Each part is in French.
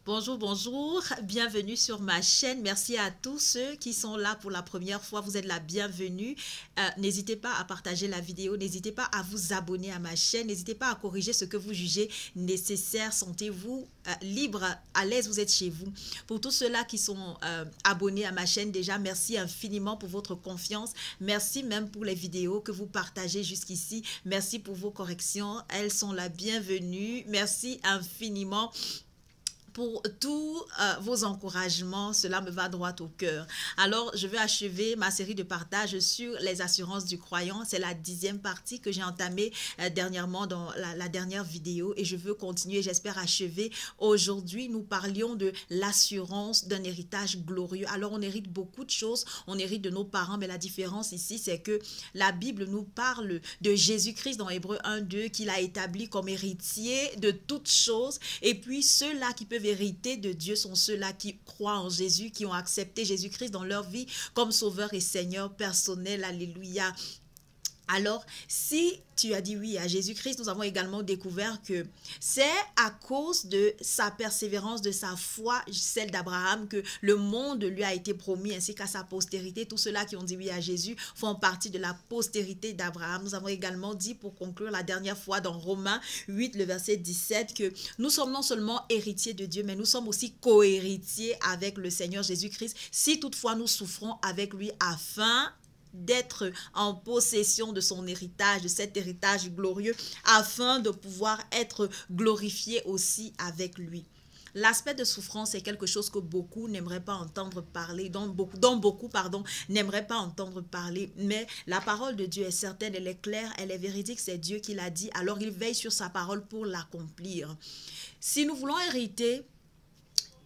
Bonjour, bonjour, bienvenue sur ma chaîne. Merci à tous ceux qui sont là pour la première fois. Vous êtes la bienvenue. N'hésitez pas à partager la vidéo, n'hésitez pas à vous abonner à ma chaîne, n'hésitez pas à corriger ce que vous jugez nécessaire. Sentez-vous libre, à l'aise, vous êtes chez vous. Pour tous ceux-là qui sont abonnés à ma chaîne déjà, merci infiniment pour votre confiance. Merci même pour les vidéos que vous partagez jusqu'ici. Merci pour vos corrections, elles sont la bienvenue. Merci infiniment pour tous vos encouragements, cela me va droit au cœur. Alors, je vais achever ma série de partages sur les assurances du croyant. C'est la 10e partie que j'ai entamée dernièrement dans la dernière vidéo et je veux continuer, j'espère achever. Aujourd'hui, nous parlions de l'assurance d'un héritage glorieux. Alors, on hérite beaucoup de choses, on hérite de nos parents, mais la différence ici, c'est que la Bible nous parle de Jésus-Christ dans Hébreux 1-2, qu'il a établi comme héritier de toutes choses. Et puis, ceux-là qui peuvent hériter de Dieu sont ceux-là qui croient en Jésus, qui ont accepté Jésus-Christ dans leur vie comme sauveur et Seigneur personnel. Alléluia. Alors, si tu as dit oui à Jésus-Christ, nous avons également découvert que c'est à cause de sa persévérance, de sa foi, celle d'Abraham, que le monde lui a été promis, ainsi qu'à sa postérité. Tous ceux-là qui ont dit oui à Jésus font partie de la postérité d'Abraham. Nous avons également dit, pour conclure la dernière fois, dans Romains 8, le verset 17, que nous sommes non seulement héritiers de Dieu, mais nous sommes aussi co-héritiers avec le Seigneur Jésus-Christ, si toutefois nous souffrons avec lui afin d'être en possession de son héritage, de cet héritage glorieux, afin de pouvoir être glorifié aussi avec lui. L'aspect de souffrance est quelque chose que beaucoup n'aimeraient pas entendre parler, dont beaucoup n'aimeraient pas entendre parler, mais la parole de Dieu est certaine, elle est claire, elle est véridique, c'est Dieu qui l'a dit, alors il veille sur sa parole pour l'accomplir. Si nous voulons hériter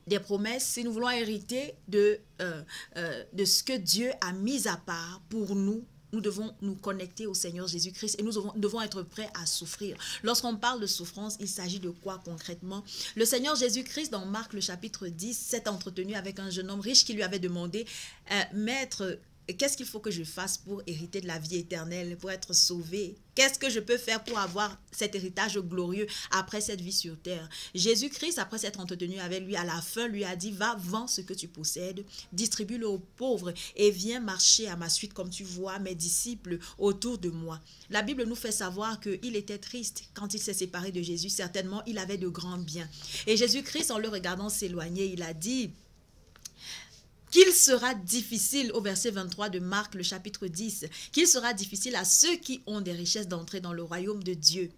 des promesses, si nous voulons hériter de ce que Dieu a mis à part pour nous, nous devons nous connecter au Seigneur Jésus-Christ et nous devons être prêts à souffrir. Lorsqu'on parle de souffrance, il s'agit de quoi concrètement? Le Seigneur Jésus-Christ, dans Marc le chapitre 10, s'est entretenu avec un jeune homme riche qui lui avait demandé « Maître, qu'est-ce qu'il faut que je fasse pour hériter de la vie éternelle, pour être sauvé? Qu'est-ce que je peux faire pour avoir cet héritage glorieux après cette vie sur terre ?» Jésus-Christ, après s'être entretenu avec lui, à la fin, lui a dit « Va, vends ce que tu possèdes, distribue-le aux pauvres et viens marcher à ma suite comme tu vois mes disciples autour de moi. » La Bible nous fait savoir qu'il était triste quand il s'est séparé de Jésus. Certainement, il avait de grands biens. Et Jésus-Christ, en le regardant s'éloigner, il a dit qu'il sera difficile, au verset 23 de Marc, le chapitre 10, qu'il sera difficile à ceux qui ont des richesses d'entrer dans le royaume de Dieu.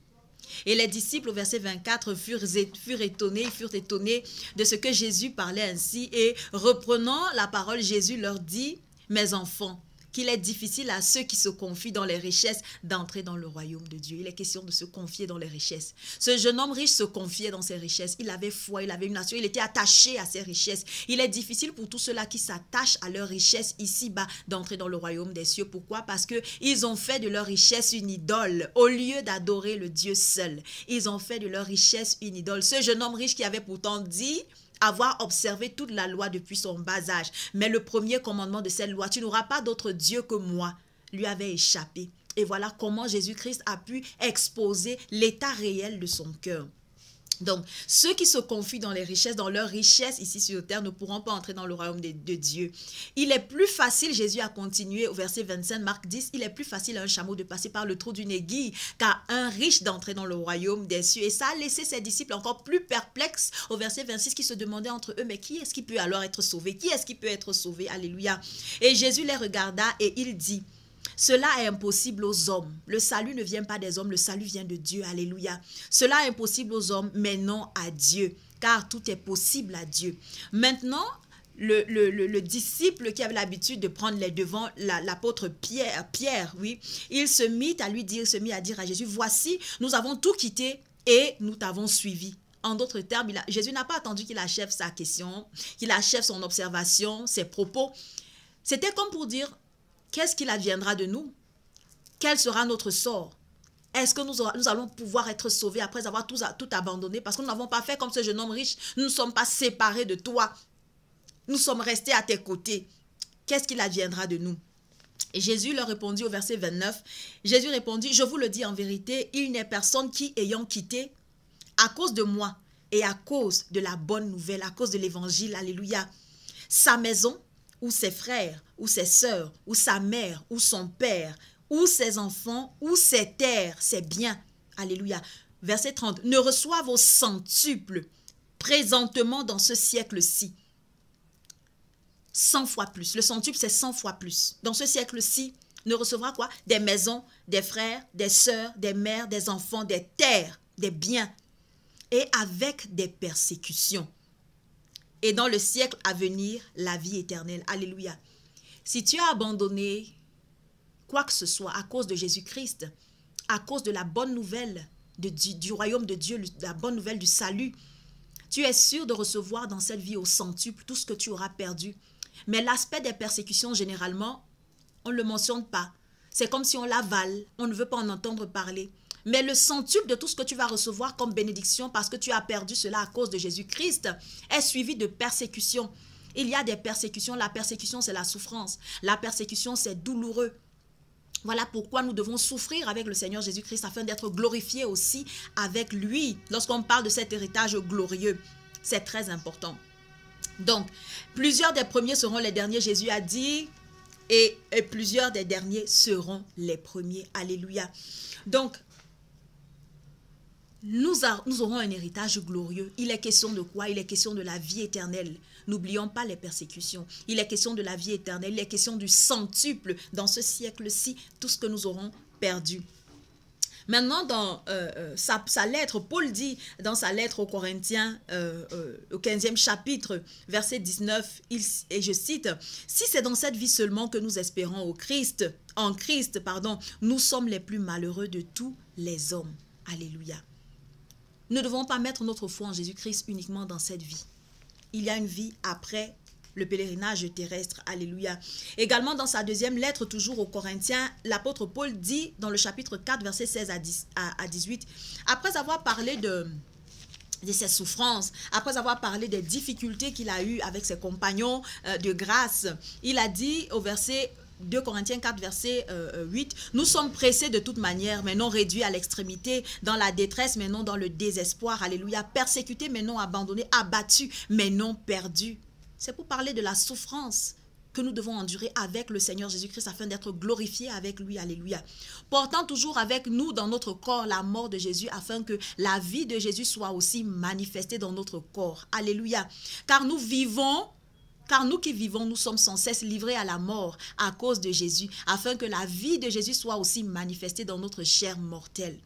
Et les disciples, au verset 24, furent étonnés de ce que Jésus parlait ainsi. Et reprenant la parole, Jésus leur dit, « Mes enfants, qu'il est difficile à ceux qui se confient dans les richesses d'entrer dans le royaume de Dieu. » Il est question de se confier dans les richesses. Ce jeune homme riche se confiait dans ses richesses. Il avait foi, il avait une nation, il était attaché à ses richesses. Il est difficile pour tous ceux-là qui s'attachent à leurs richesses ici-bas d'entrer dans le royaume des cieux. Pourquoi? Parce qu'ils ont fait de leur richesse une idole. Au lieu d'adorer le Dieu seul, ils ont fait de leur richesse une idole. Ce jeune homme riche qui avait pourtant dit avoir observé toute la loi depuis son bas âge. Mais le premier commandement de cette loi, tu n'auras pas d'autre Dieu que moi, lui avait échappé. Et voilà comment Jésus-Christ a pu exposer l'état réel de son cœur. Donc, ceux qui se confient dans les richesses, dans leurs richesses ici sur terre, ne pourront pas entrer dans le royaume de Dieu. Il est plus facile, Jésus a continué au verset 25, Marc 10, il est plus facile à un chameau de passer par le trou d'une aiguille qu'à un riche d'entrer dans le royaume des cieux. Et ça a laissé ses disciples encore plus perplexes au verset 26 qui se demandaient entre eux, mais qui est-ce qui peut alors être sauvé? Qui est-ce qui peut être sauvé? Alléluia. Et Jésus les regarda et il dit, cela est impossible aux hommes. Le salut ne vient pas des hommes, le salut vient de Dieu. Alléluia. Cela est impossible aux hommes, mais non à Dieu, car tout est possible à Dieu. Maintenant, le disciple qui avait l'habitude de prendre les devants, l'apôtre Pierre, oui, il se mit à dire à Jésus, voici, nous avons tout quitté et nous t'avons suivi. En d'autres termes, Jésus n'a pas attendu qu'il achève sa question, qu'il achève son observation, ses propos. C'était comme pour dire, qu'est-ce qu'il adviendra de nous? Quel sera notre sort? Est-ce que nous allons pouvoir être sauvés après avoir tout abandonné? Parce que nous n'avons pas fait comme ce jeune homme riche. Nous ne sommes pas séparés de toi. Nous sommes restés à tes côtés. Qu'est-ce qu'il adviendra de nous? Et Jésus leur répondit au verset 29. Jésus répondit, je vous le dis en vérité, il n'est personne qui, ayant quitté, à cause de moi, et à cause de la bonne nouvelle, à cause de l'évangile, alléluia, sa maison, ou ses frères, ou ses sœurs, ou sa mère, ou son père, ou ses enfants, ou ses terres, ses biens, alléluia. Verset 30, ne reçoivent au centuple présentement dans ce siècle-ci. 100 fois plus. Le centuple, c'est 100 fois plus. Dans ce siècle-ci, ne recevra quoi? Des maisons, des frères, des sœurs, des mères, des enfants, des terres, des biens, et avec des persécutions. Et dans le siècle à venir, la vie éternelle. Alléluia. Si tu as abandonné quoi que ce soit à cause de Jésus-Christ, à cause de la bonne nouvelle du royaume de Dieu, la bonne nouvelle du salut, tu es sûr de recevoir dans cette vie au centuple tout ce que tu auras perdu. Mais l'aspect des persécutions, généralement, on ne le mentionne pas. C'est comme si on l'avale, on ne veut pas en entendre parler. Mais le centuple de tout ce que tu vas recevoir comme bénédiction parce que tu as perdu cela à cause de Jésus-Christ est suivi de persécutions. Il y a des persécutions. La persécution, c'est la souffrance. La persécution, c'est douloureux. Voilà pourquoi nous devons souffrir avec le Seigneur Jésus-Christ afin d'être glorifiés aussi avec lui. Lorsqu'on parle de cet héritage glorieux, c'est très important. Donc, plusieurs des premiers seront les derniers, Jésus a dit, et plusieurs des derniers seront les premiers. Alléluia. Donc, nous aurons un héritage glorieux. Il est question de quoi? Il est question de la vie éternelle. N'oublions pas les persécutions. Il est question de la vie éternelle. Il est question du centuple dans ce siècle-ci, tout ce que nous aurons perdu. Maintenant, dans sa lettre, Paul dit dans sa lettre aux Corinthiens, au 15e chapitre, verset 19, et je cite, « Si c'est dans cette vie seulement que nous espérons en Christ, nous sommes les plus malheureux de tous les hommes. » Alléluia. Nous ne devons pas mettre notre foi en Jésus-Christ uniquement dans cette vie. Il y a une vie après le pèlerinage terrestre. Alléluia. Également dans sa deuxième lettre, toujours aux Corinthiens, l'apôtre Paul dit dans le chapitre 4, verset 16 à 18, après avoir parlé de ses souffrances, après avoir parlé des difficultés qu'il a eues avec ses compagnons de grâce, il a dit au verset 2 Corinthiens 4, verset 8, « Nous sommes pressés de toute manière, mais non réduits à l'extrémité, dans la détresse, mais non dans le désespoir. » Alléluia. Persécutés, mais non abandonnés, abattus, mais non perdus. C'est pour parler de la souffrance que nous devons endurer avec le Seigneur Jésus-Christ afin d'être glorifiés avec lui. Alléluia. Portant toujours avec nous dans notre corps la mort de Jésus afin que la vie de Jésus soit aussi manifestée dans notre corps. Alléluia. Car nous qui vivons, nous sommes sans cesse livrés à la mort à cause de Jésus, afin que la vie de Jésus soit aussi manifestée dans notre chair mortelle.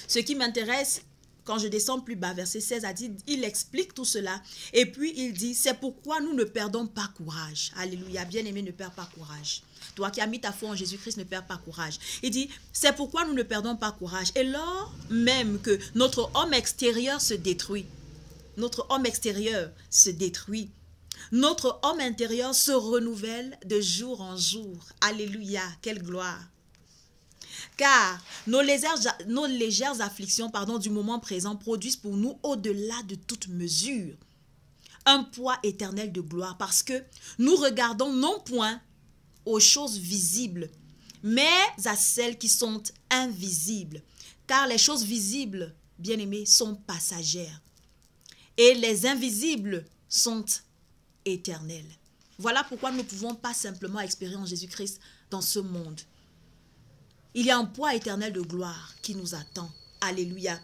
Ce qui m'intéresse, quand je descends plus bas, verset 16 a dit, il explique tout cela. Et puis il dit, c'est pourquoi nous ne perdons pas courage. Alléluia, bien-aimé, ne perds pas courage. Toi qui as mis ta foi en Jésus-Christ, ne perds pas courage. Il dit, c'est pourquoi nous ne perdons pas courage. Et lors même que notre homme extérieur se détruit, notre homme extérieur se détruit, notre homme intérieur se renouvelle de jour en jour. Alléluia, quelle gloire. Car nos légères afflictions du moment présent produisent pour nous, au-delà de toute mesure, un poids éternel de gloire, parce que nous regardons non point aux choses visibles, mais à celles qui sont invisibles. Car les choses visibles, bien-aimés, sont passagères, et les invisibles sont éternelles. Voilà pourquoi nous ne pouvons pas simplement expérimenter Jésus-Christ dans ce monde. Il y a un poids éternel de gloire qui nous attend. Alléluia.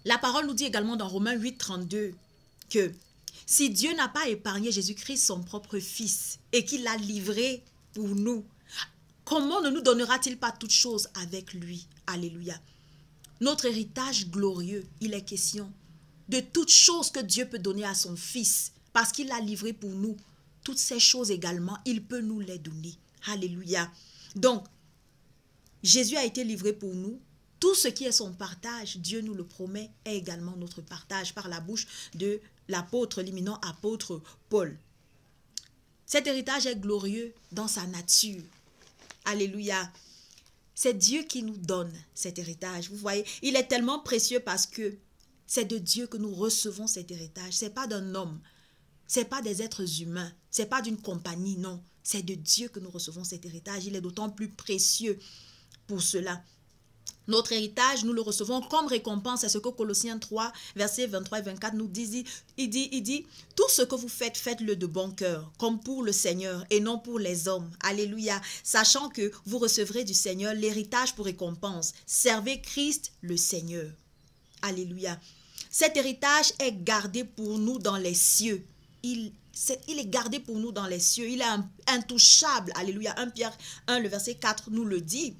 La parole nous dit également dans Romains 8, 32 que si Dieu n'a pas épargné Jésus-Christ, son propre Fils, et qu'il l'a livré pour nous, comment ne nous donnera-t-il pas toutes choses avec lui? Alléluia. Notre héritage glorieux, il est question de toutes choses que Dieu peut donner à son Fils, parce qu'il l'a livré pour nous. Toutes ces choses également, il peut nous les donner. Alléluia. Donc, Jésus a été livré pour nous. Tout ce qui est son partage, Dieu nous le promet, est également notre partage par la bouche de l'apôtre, l'éminent apôtre Paul. Cet héritage est glorieux dans sa nature. Alléluia. C'est Dieu qui nous donne cet héritage. Vous voyez, il est tellement précieux parce que c'est de Dieu que nous recevons cet héritage. Ce n'est pas d'un homme, ce n'est pas des êtres humains, ce n'est pas d'une compagnie, non. C'est de Dieu que nous recevons cet héritage. Il est d'autant plus précieux pour cela. Notre héritage, nous le recevons comme récompense. C'est ce que Colossiens 3, versets 23 et 24 nous dit. Il dit, tout ce que vous faites, faites-le de bon cœur, comme pour le Seigneur et non pour les hommes. Alléluia. Sachant que vous recevrez du Seigneur l'héritage pour récompense. Servez Christ le Seigneur. Alléluia. Cet héritage est gardé pour nous dans les cieux. Il est gardé pour nous dans les cieux. Il est intouchable. Alléluia. 1 Pierre 1, le verset 4 nous le dit.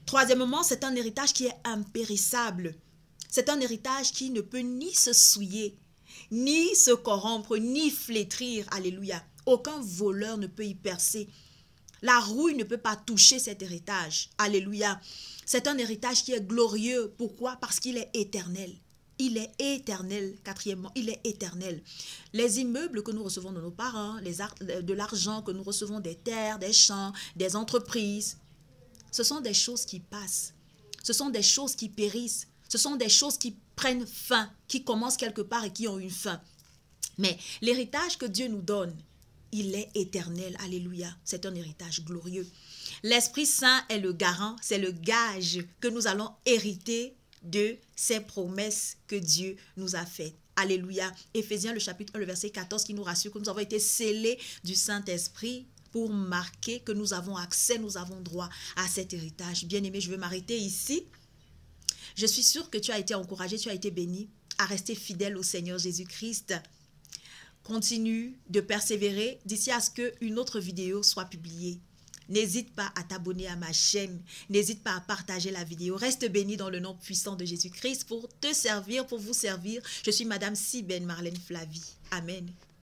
Troisièmement, c'est un héritage qui est impérissable. C'est un héritage qui ne peut ni se souiller, ni se corrompre, ni flétrir. Alléluia. Aucun voleur ne peut y percer. La rouille ne peut pas toucher cet héritage. Alléluia. C'est un héritage qui est glorieux. Pourquoi? Parce qu'il est éternel. Il est éternel. Quatrièmement, il est éternel. Les immeubles que nous recevons de nos parents, de l'argent que nous recevons des terres, des champs, des entreprises, ce sont des choses qui passent. Ce sont des choses qui périssent. Ce sont des choses qui prennent fin, qui commencent quelque part et qui ont une fin. Mais l'héritage que Dieu nous donne, il est éternel. Alléluia. C'est un héritage glorieux. L'Esprit Saint est le garant, c'est le gage que nous allons hériter de ces promesses que Dieu nous a faites. Alléluia. Éphésiens, le chapitre 1, le verset 14, qui nous rassure que nous avons été scellés du Saint-Esprit pour marquer que nous avons accès, nous avons droit à cet héritage. Bien-aimé, je veux m'arrêter ici. Je suis sûre que tu as été encouragé, tu as été béni à rester fidèle au Seigneur Jésus-Christ. Continue de persévérer d'ici à ce qu'une autre vidéo soit publiée. N'hésite pas à t'abonner à ma chaîne. N'hésite pas à partager la vidéo. Reste béni dans le nom puissant de Jésus-Christ pour te servir, pour vous servir. Je suis Madame Siben Marlène Flavie. Amen.